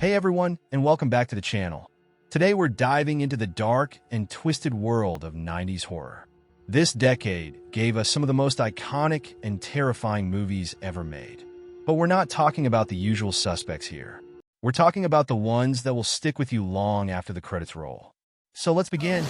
Hey everyone, and welcome back to the channel. Today we're diving into the dark and twisted world of 90s horror. This decade gave us some of the most iconic and terrifying movies ever made. But we're not talking about the usual suspects here. We're talking about the ones that will stick with you long after the credits roll. So let's begin.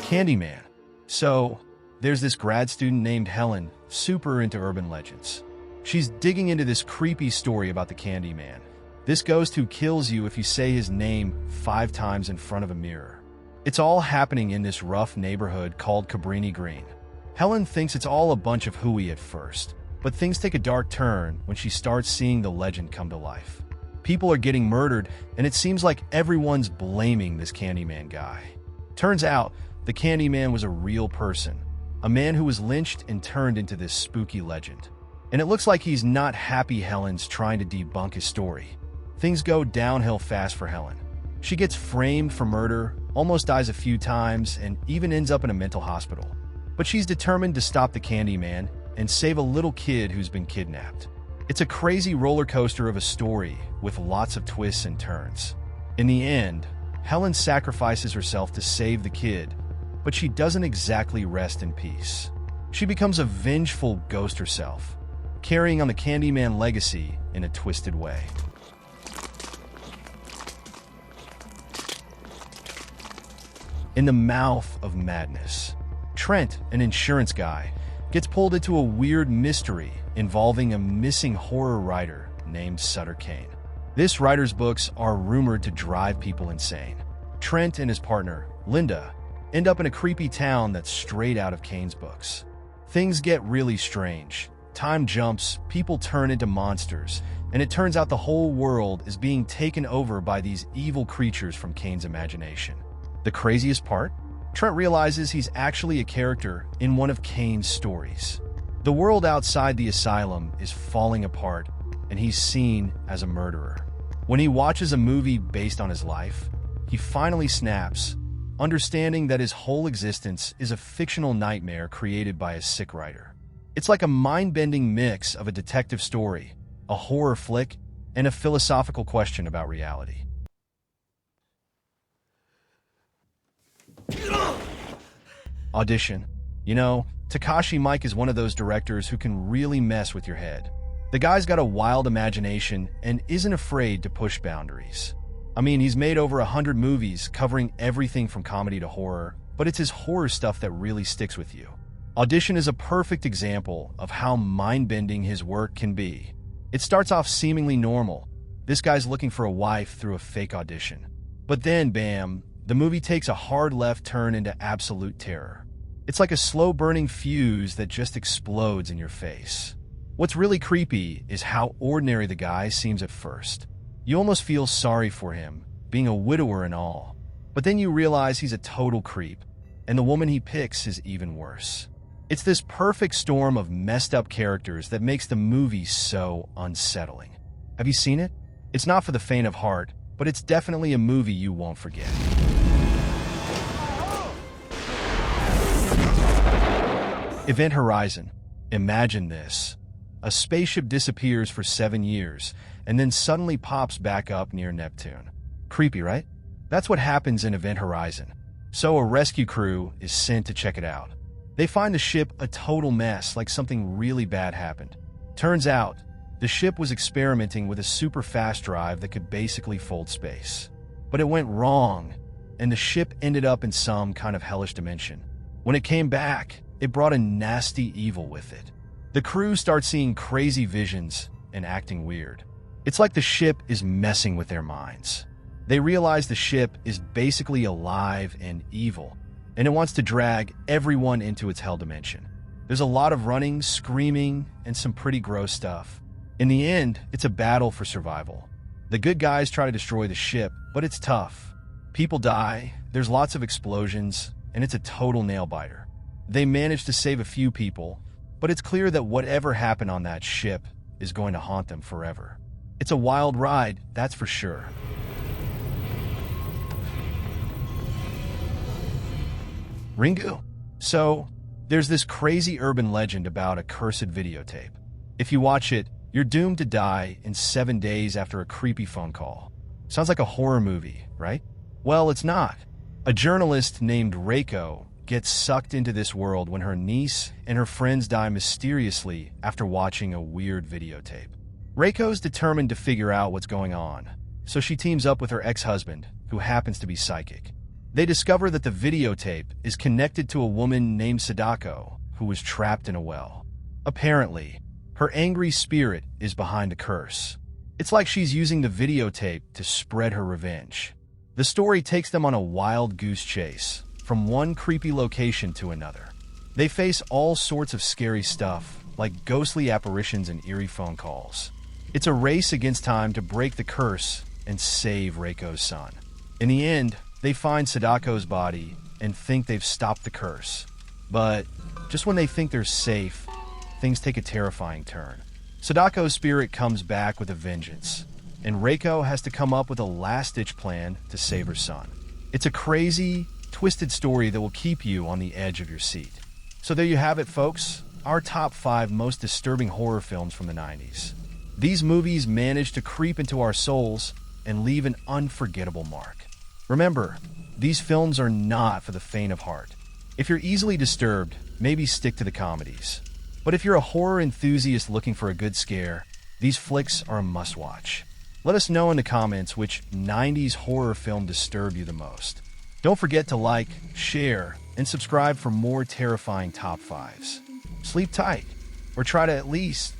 Candyman. So, there's this grad student named Helen, super into urban legends. She's digging into this creepy story about the Candyman, this ghost who kills you if you say his name 5 times in front of a mirror. It's all happening in this rough neighborhood called Cabrini Green. Helen thinks it's all a bunch of hooey at first, but things take a dark turn when she starts seeing the legend come to life. People are getting murdered, and it seems like everyone's blaming this Candyman guy. Turns out, the Candyman was a real person, a man who was lynched and turned into this spooky legend. And it looks like he's not happy Helen's trying to debunk his story. Things go downhill fast for Helen. She gets framed for murder, almost dies a few times, and even ends up in a mental hospital. But she's determined to stop the Candyman and save a little kid who's been kidnapped. It's a crazy roller coaster of a story with lots of twists and turns. In the end, Helen sacrifices herself to save the kid, but she doesn't exactly rest in peace. She becomes a vengeful ghost herself, carrying on the Candyman legacy in a twisted way. In the mouth of madness, Trent, an insurance guy, gets pulled into a weird mystery involving a missing horror writer named Sutter Kane. This writer's books are rumored to drive people insane. Trent and his partner, Linda, end up in a creepy town that's straight out of Kane's books. Things get really strange. Time jumps, people turn into monsters, and it turns out the whole world is being taken over by these evil creatures from Kane's imagination. The craziest part? Trent realizes he's actually a character in one of Kane's stories. The world outside the asylum is falling apart, and he's seen as a murderer. When he watches a movie based on his life, he finally snaps, understanding that his whole existence is a fictional nightmare created by a sick writer. It's like a mind-bending mix of a detective story, a horror flick, and a philosophical question about reality. Audition. You know, Takashi Miike is one of those directors who can really mess with your head. The guy's got a wild imagination and isn't afraid to push boundaries. I mean, he's made over 100 movies covering everything from comedy to horror, but it's his horror stuff that really sticks with you. Audition is a perfect example of how mind-bending his work can be. It starts off seemingly normal. This guy's looking for a wife through a fake audition. But then, bam, the movie takes a hard left turn into absolute terror. It's like a slow-burning fuse that just explodes in your face. What's really creepy is how ordinary the guy seems at first. You almost feel sorry for him, being a widower and all. But then you realize he's a total creep, and the woman he picks is even worse. It's this perfect storm of messed up characters that makes the movie so unsettling. Have you seen it? It's not for the faint of heart, but it's definitely a movie you won't forget. Event Horizon. Imagine this. A spaceship disappears for 7 years, and then suddenly pops back up near Neptune. Creepy, right? That's what happens in Event Horizon. So a rescue crew is sent to check it out. They find the ship a total mess, like something really bad happened. Turns out, the ship was experimenting with a super fast drive that could basically fold space. But it went wrong, and the ship ended up in some kind of hellish dimension. When it came back, it brought a nasty evil with it. The crew starts seeing crazy visions and acting weird. It's like the ship is messing with their minds. They realize the ship is basically alive and evil, and it wants to drag everyone into its hell dimension. There's a lot of running, screaming, and some pretty gross stuff. In the end, it's a battle for survival. The good guys try to destroy the ship, but it's tough. People die, there's lots of explosions, and it's a total nail-biter. They manage to save a few people, but it's clear that whatever happened on that ship is going to haunt them forever. It's a wild ride, that's for sure. Ringu. So, there's this crazy urban legend about a cursed videotape. If you watch it, you're doomed to die in 7 days after a creepy phone call. Sounds like a horror movie, right? Well, it's not. A journalist named Reiko gets sucked into this world when her niece and her friends die mysteriously after watching a weird videotape. Reiko's determined to figure out what's going on, so she teams up with her ex-husband, who happens to be psychic. They discover that the videotape is connected to a woman named Sadako, who was trapped in a well. Apparently, her angry spirit is behind a curse. It's like she's using the videotape to spread her revenge. The story takes them on a wild goose chase, from one creepy location to another. They face all sorts of scary stuff, like ghostly apparitions and eerie phone calls. It's a race against time to break the curse and save Reiko's son. In the end, they find Sadako's body and think they've stopped the curse. But just when they think they're safe, things take a terrifying turn. Sadako's spirit comes back with a vengeance, and Reiko has to come up with a last-ditch plan to save her son. It's a crazy, twisted story that will keep you on the edge of your seat. So there you have it, folks, our top 5 most disturbing horror films from the 90s. These movies managed to creep into our souls and leave an unforgettable mark. Remember, these films are not for the faint of heart. If you're easily disturbed, maybe stick to the comedies. But if you're a horror enthusiast looking for a good scare, these flicks are a must-watch. Let us know in the comments which 90s horror film disturbed you the most. Don't forget to like, share, and subscribe for more terrifying top 5s. Sleep tight, or try to at least